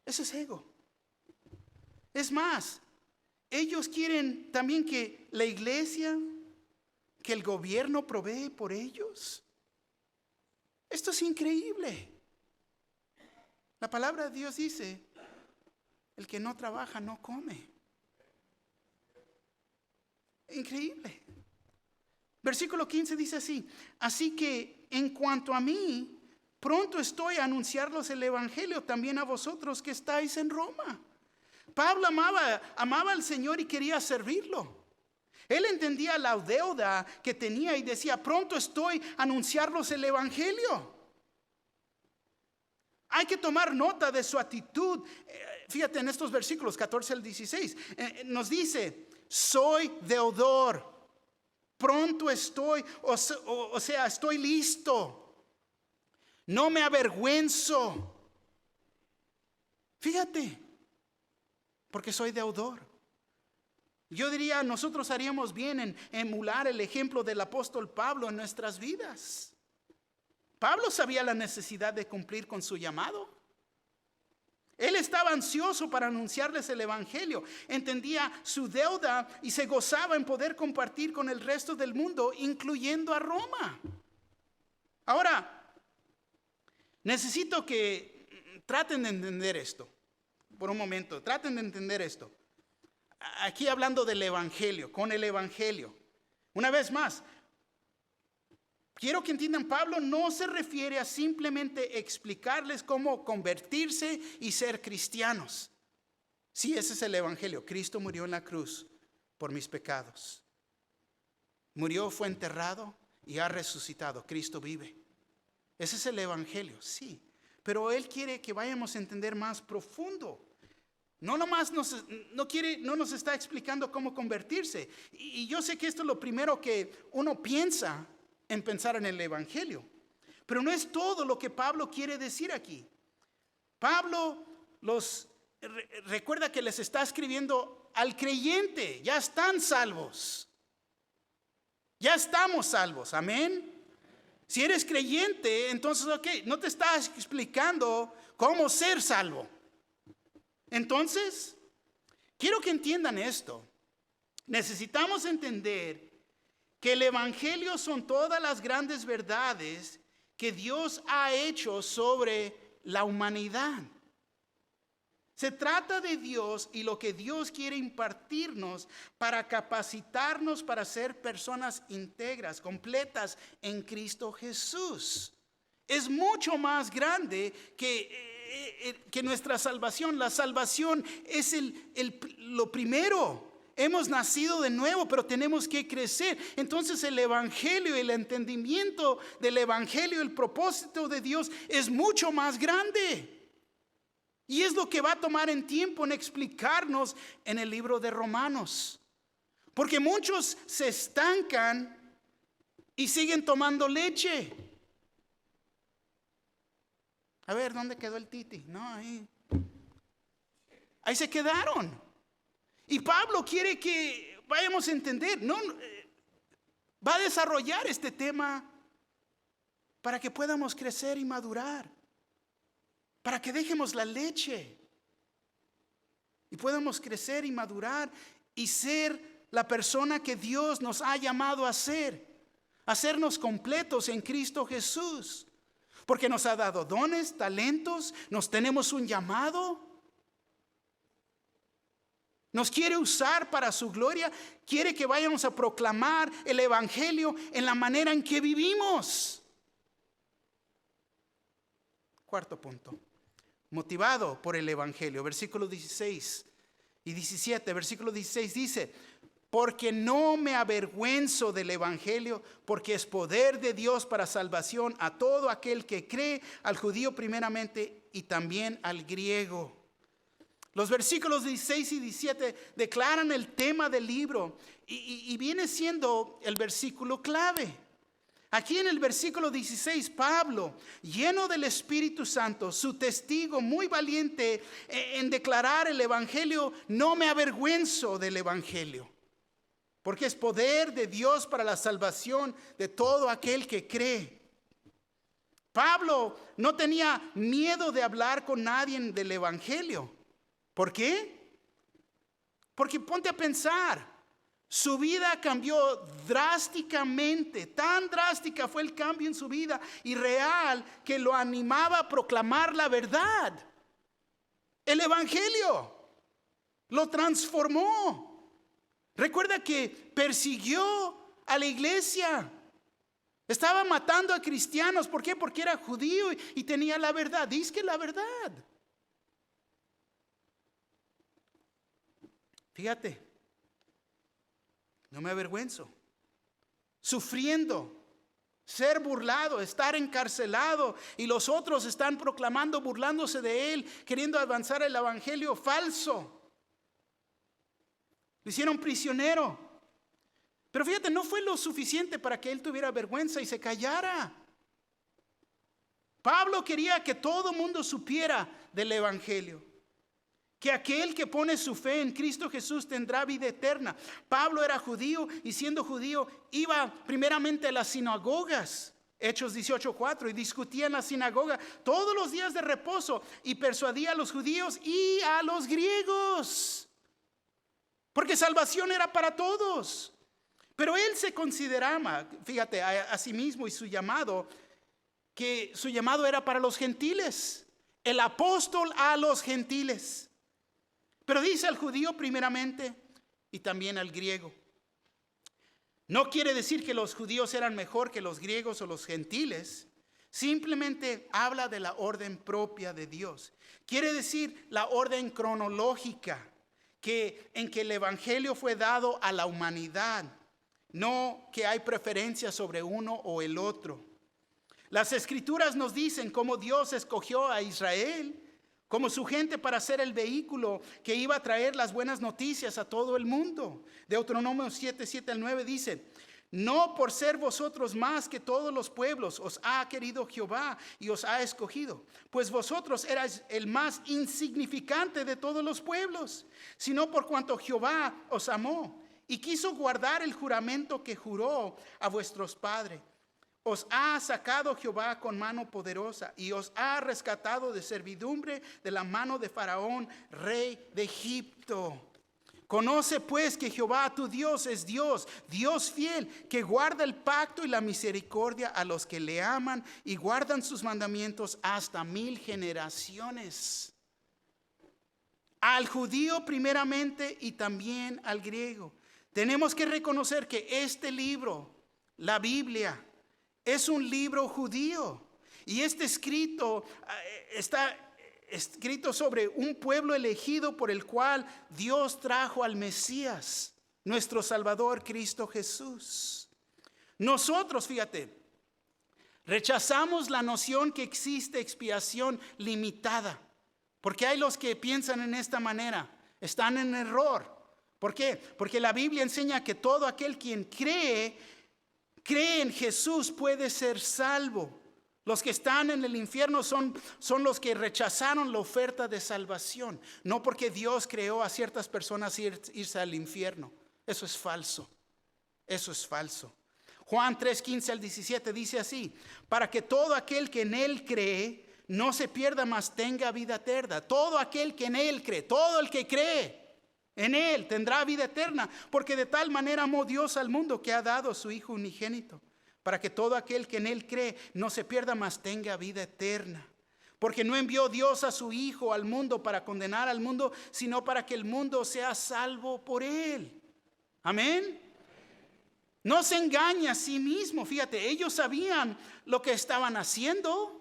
Ese es ego. Es más, ellos quieren también que la iglesia, que el gobierno provee por ellos. Esto es increíble. La palabra de Dios dice, el que no trabaja no come. Increíble. Versículo 15 dice así: así que en cuanto a mí, pronto estoy a anunciarlos el evangelio también a vosotros que estáis en Roma. Pablo amaba al Señor y quería servirlo. Él entendía la deuda que tenía y decía, pronto estoy a anunciarlos el evangelio. Hay que tomar nota de su actitud. Fíjate en estos versículos 14 al 16. Nos dice, soy deudor. Pronto estoy, o sea, estoy listo. No me avergüenzo. Fíjate, porque soy deudor. Yo diría, nosotros haríamos bien en emular el ejemplo del apóstol Pablo en nuestras vidas. Pablo sabía la necesidad de cumplir con su llamado. Él estaba ansioso para anunciarles el evangelio. Entendía su deuda y se gozaba en poder compartir con el resto del mundo, incluyendo a Roma. Ahora, necesito que traten de entender esto. Por un momento, traten de entender esto. Aquí hablando del evangelio, con el evangelio. Una vez más, quiero que entiendan, Pablo no se refiere a simplemente explicarles cómo convertirse y ser cristianos. Sí, ese es el evangelio. Cristo murió en la cruz por mis pecados. Murió, fue enterrado y ha resucitado. Cristo vive. Ese es el evangelio, sí. Pero Él quiere que vayamos a entender más profundo. No nomás no nos está explicando cómo convertirse. Y yo sé que esto es lo primero que uno piensa en pensar en el evangelio. Pero no es todo lo que Pablo quiere decir aquí. Pablo recuerda que les está escribiendo al creyente. Ya están salvos. Ya estamos salvos. Amén. Si eres creyente, entonces no te está explicando cómo ser salvo. Entonces, quiero que entiendan esto. Necesitamos entender que el evangelio son todas las grandes verdades que Dios ha hecho sobre la humanidad. Se trata de Dios y lo que Dios quiere impartirnos para capacitarnos para ser personas íntegras, completas en Cristo Jesús. Es mucho más grande que nuestra salvación. La salvación es lo primero. Hemos nacido de nuevo, pero tenemos que crecer. Entonces el evangelio, el entendimiento del evangelio, el propósito de Dios es mucho más grande. Y es lo que va a tomar en tiempo en explicarnos en el libro de Romanos. Porque muchos se estancan y siguen tomando leche. A ver, ¿dónde quedó el Titi? No, ahí se quedaron. Y Pablo quiere que vayamos a entender, va a desarrollar este tema para que podamos crecer y madurar, para que dejemos la leche y podamos crecer y madurar y ser la persona que Dios nos ha llamado a ser, hacernos completos en Cristo Jesús, porque nos ha dado dones, talentos, nos tenemos un llamado. Nos quiere usar para su gloria. Quiere que vayamos a proclamar el evangelio en la manera en que vivimos. Cuarto punto. Motivado por el evangelio. Versículos 16 y 17. Versículo 16 dice: porque no me avergüenzo del evangelio, porque es poder de Dios para salvación a todo aquel que cree, al judío primeramente y también al griego. Los versículos 16 y 17 declaran el tema del libro y viene siendo el versículo clave. Aquí en el versículo 16, Pablo, lleno del Espíritu Santo, su testigo muy valiente en declarar el evangelio: no me avergüenzo del evangelio, porque es poder de Dios para la salvación de todo aquel que cree. Pablo no tenía miedo de hablar con nadie del evangelio. ¿Por qué? Porque ponte a pensar, su vida cambió drásticamente, tan drástica fue el cambio en su vida y real que lo animaba a proclamar la verdad. El evangelio lo transformó. Recuerda que persiguió a la iglesia. Estaba matando a cristianos. ¿Por qué? Porque era judío y tenía la verdad. Dice que la verdad. Fíjate, no me avergüenzo. Sufriendo, ser burlado, estar encarcelado y los otros están proclamando, burlándose de él, queriendo avanzar el evangelio falso. Lo hicieron prisionero. Pero fíjate, no fue lo suficiente para que él tuviera vergüenza y se callara. Pablo quería que todo mundo supiera del evangelio, que aquel que pone su fe en Cristo Jesús tendrá vida eterna. Pablo era judío y siendo judío iba primeramente a las sinagogas, Hechos 18:4, y discutía en la sinagoga todos los días de reposo y persuadía a los judíos y a los griegos, porque salvación era para todos. Pero él se consideraba, fíjate, a sí mismo y su llamado, que su llamado era para los gentiles, el apóstol a los gentiles. Pero dice al judío primeramente y también al griego. No quiere decir que los judíos eran mejor que los griegos o los gentiles. Simplemente habla de la orden propia de Dios. Quiere decir la orden cronológica en que el evangelio fue dado a la humanidad. No que hay preferencia sobre uno o el otro. Las escrituras nos dicen cómo Dios escogió a Israel como su gente para ser el vehículo que iba a traer las buenas noticias a todo el mundo. Deuteronomio 7:7-9 dice: no por ser vosotros más que todos los pueblos os ha querido Jehová y os ha escogido, pues vosotros erais el más insignificante de todos los pueblos, sino por cuanto Jehová os amó y quiso guardar el juramento que juró a vuestros padres. Os ha sacado Jehová con mano poderosa y os ha rescatado de servidumbre de la mano de Faraón, rey de Egipto. Conoce pues que Jehová tu Dios es Dios, Dios fiel, que guarda el pacto y la misericordia a los que le aman y guardan sus mandamientos hasta 1000 generaciones. Al judío primeramente y también al griego. Tenemos que reconocer que este libro, la Biblia, es un libro judío y está escrito sobre un pueblo elegido por el cual Dios trajo al Mesías, nuestro Salvador Cristo Jesús. Nosotros, fíjate, rechazamos la noción que existe expiación limitada, porque hay los que piensan en esta manera, están en error. ¿Por qué? Porque la Biblia enseña que todo aquel quien cree cree en Jesús puede ser salvo. Los que están en el infierno son los que rechazaron la oferta de salvación. No porque Dios creó a ciertas personas irse al infierno. Eso es falso. Eso es falso. Juan 3:15 al 17 dice así: para que todo aquel que en Él cree no se pierda, mas tenga vida eterna. Todo aquel que en Él cree, todo el que cree en Él tendrá vida eterna. Porque de tal manera amó Dios al mundo que ha dado a su Hijo unigénito, para que todo aquel que en Él cree no se pierda, mas tenga vida eterna. Porque no envió Dios a su Hijo al mundo para condenar al mundo, sino para que el mundo sea salvo por Él. Amén. No se engaña a sí mismo. Fíjate, ellos sabían lo que estaban haciendo.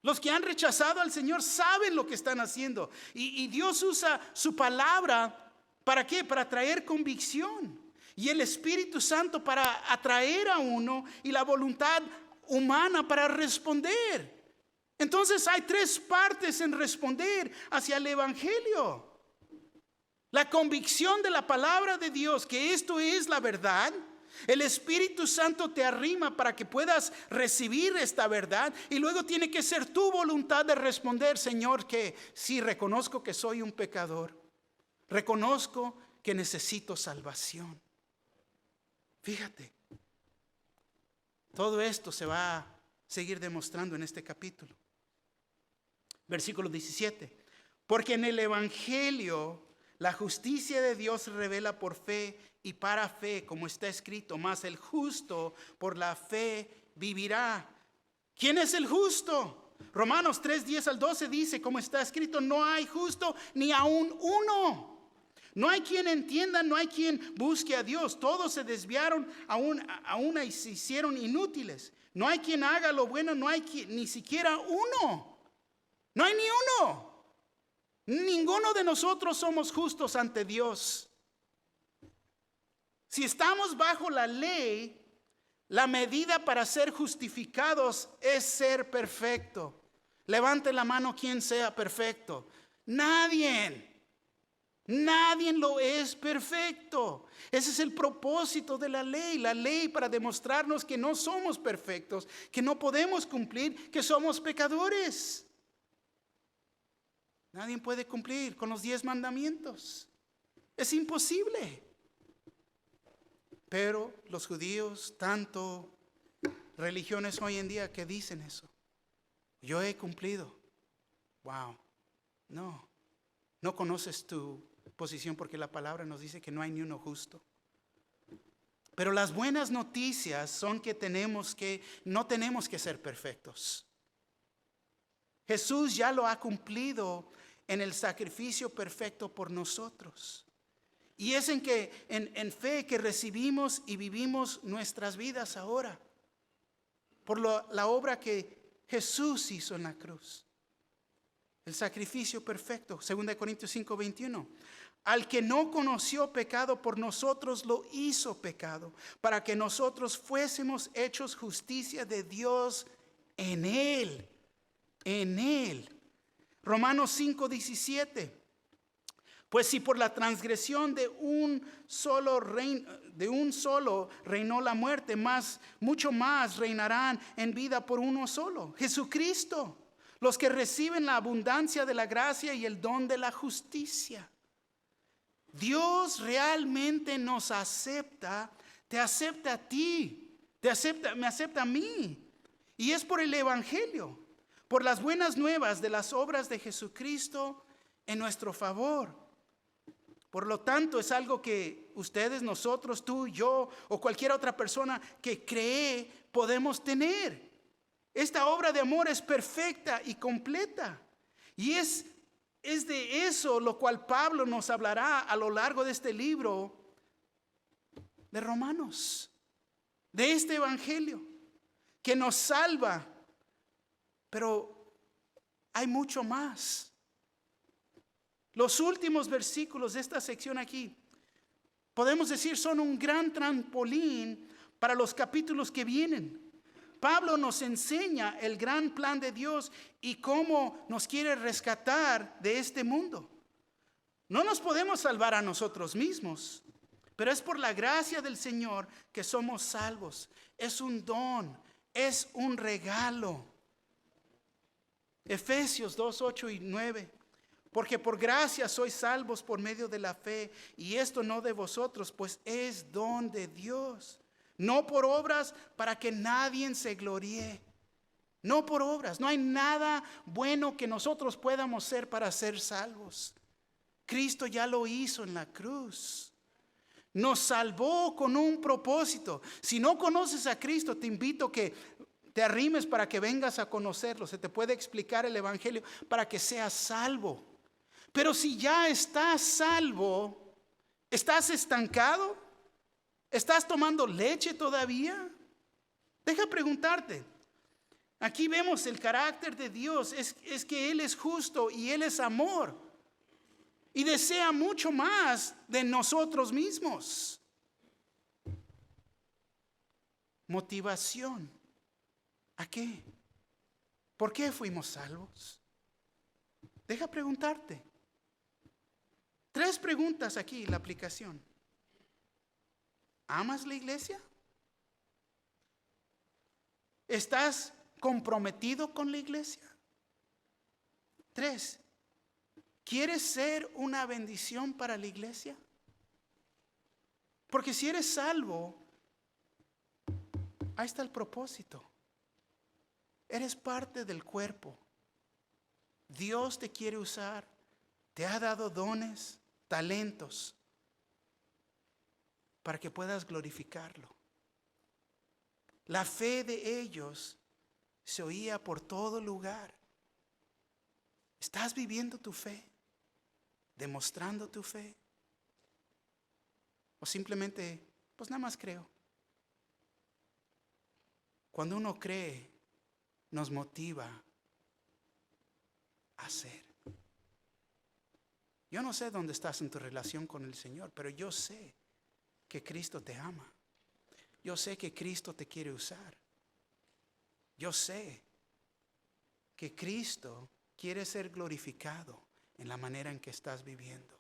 Los que han rechazado al Señor saben lo que están haciendo. Y Dios usa su palabra, ¿para qué? Para traer convicción. Y el Espíritu Santo para atraer a uno, y la voluntad humana para responder. Entonces hay tres partes en responder hacia el Evangelio. La convicción de la palabra de Dios, que esto es la verdad. El Espíritu Santo te arrima para que puedas recibir esta verdad. Y luego tiene que ser tu voluntad de responder: Señor, que sí, reconozco que soy un pecador. Reconozco que necesito salvación. Fíjate, todo esto se va a seguir demostrando en este capítulo. Versículo 17. Porque en el Evangelio la justicia de Dios se revela por fe y para fe, como está escrito: mas el justo por la fe vivirá. ¿Quién es el justo? Romanos 3:10 al 12 dice, como está escrito: no hay justo ni aún uno. No hay quien entienda, no hay quien busque a Dios. Todos se desviaron a una y se hicieron inútiles. No hay quien haga lo bueno, no hay ni siquiera uno. No hay ni uno. Ninguno de nosotros somos justos ante Dios. Si estamos bajo la ley, la medida para ser justificados es ser perfecto. Levante la mano quien sea perfecto. Nadie lo es perfecto. Ese es el propósito de la ley. La ley para demostrarnos que no somos perfectos, que no podemos cumplir, que somos pecadores. Nadie puede cumplir con los 10 mandamientos. Es imposible. Pero los judíos, tanto religiones hoy en día que dicen eso. Yo he cumplido. Wow. No conoces tu posición, porque la palabra nos dice que no hay ni uno justo. Pero las buenas noticias son que no tenemos que ser perfectos. Jesús ya lo ha cumplido en el sacrificio perfecto por nosotros. Y es en fe que recibimos y vivimos nuestras vidas ahora. Por la obra que Jesús hizo en la cruz. El sacrificio perfecto. 2 Corintios 5:21. Al que no conoció pecado, por nosotros lo hizo pecado, para que nosotros fuésemos hechos justicia de Dios en Él. En Él. Romanos 5:17. Pues si por la transgresión de un solo reinó la muerte, mucho más reinarán en vida por uno solo, Jesucristo, los que reciben la abundancia de la gracia y el don de la justicia. Dios realmente nos acepta, te acepta a ti, me acepta a mí. Y es por el Evangelio, por las buenas nuevas de las obras de Jesucristo en nuestro favor. Por lo tanto, es algo que ustedes, nosotros, tú, yo o cualquier otra persona que cree podemos tener. Esta obra de amor es perfecta y completa. Y es de eso lo cual Pablo nos hablará a lo largo de este libro de Romanos, de este evangelio que nos salva. Pero hay mucho más. Los últimos versículos de esta sección aquí, podemos decir, son un gran trampolín para los capítulos que vienen. Pablo nos enseña el gran plan de Dios y cómo nos quiere rescatar de este mundo. No nos podemos salvar a nosotros mismos, Pero es por la gracia del Señor que somos salvos. Es un don, es un regalo. Efesios 2, 8 y 9. Porque por gracia sois salvos por medio de la fe, y esto no de vosotros, pues es don de Dios. No por obras, para que nadie se gloríe. No por obras. No hay nada bueno que nosotros podamos hacer para ser salvos. Cristo ya lo hizo en la cruz. Nos salvó con un propósito. Si no conoces a Cristo, te invito a que te arrimes para que vengas a conocerlo. Se te puede explicar el evangelio para que seas salvo. Pero si ya estás salvo, ¿estás estancado? ¿Estás tomando leche todavía? Deja preguntarte. Aquí vemos el carácter de Dios. Es que Él es justo y Él es amor. Y desea mucho más de nosotros mismos. Motivación. ¿A qué? ¿Por qué fuimos salvos? Deja preguntarte. 3 preguntas aquí, la aplicación. ¿Amas la iglesia? ¿Estás comprometido con la iglesia? 3. ¿Quieres ser una bendición para la iglesia? Porque si eres salvo, ahí está el propósito. Eres parte del cuerpo. Dios te quiere usar. Te ha dado dones, talentos, para que puedas glorificarlo. La fe de ellos se oía por todo lugar. ¿Estás viviendo tu fe? ¿Demostrando tu fe? ¿O simplemente, pues nada más creo? Cuando uno cree, nos motiva a hacer. Yo no sé dónde estás en tu relación con el Señor, pero yo sé que Cristo te ama. Yo sé que Cristo te quiere usar. Yo sé que Cristo quiere ser glorificado en la manera en que estás viviendo.